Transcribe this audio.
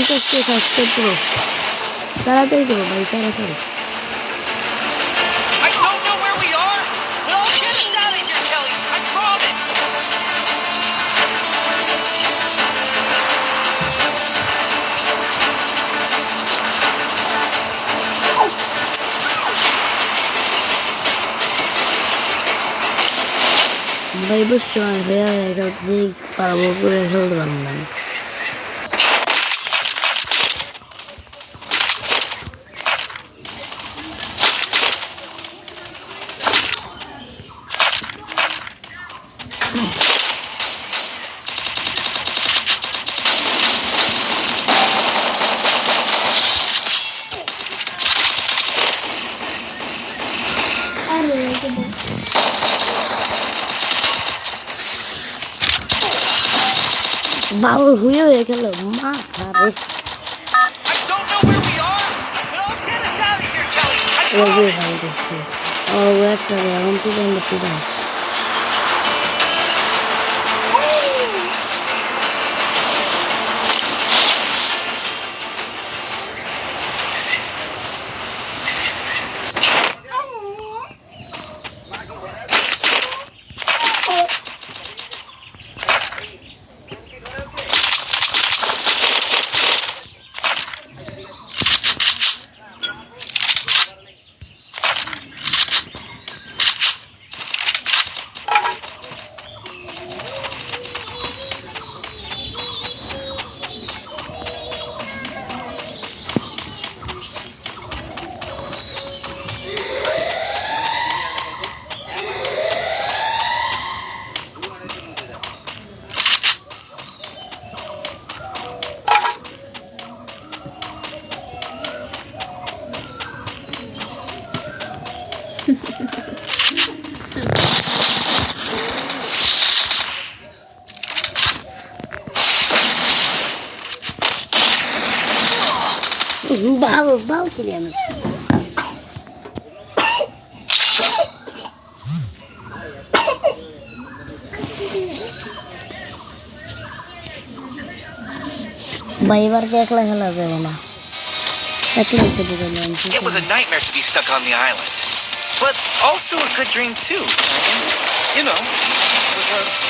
50কে subscribe করো তাড়াতাড়ি করো ভাই তাড়াতাড়ি I don't know where we are, but I'll get us out of here, Kelly. I promise. ভাই বুঝছো যে পারবো করে খেলতে পারবো না বাবু হুয়ে হয়ে গেল মা আরে I don't know where we are, but I'll get us out of here, Kelly. I okay promise. খাইতেছি ও একটা এখন পিটান বাবু ছিলি আমি ভাই এবার কি একলা খেলা যাবে না একলাই তো ঢুকে It was a nightmare to be stuck on the island, but also a good dream too. You know, it was a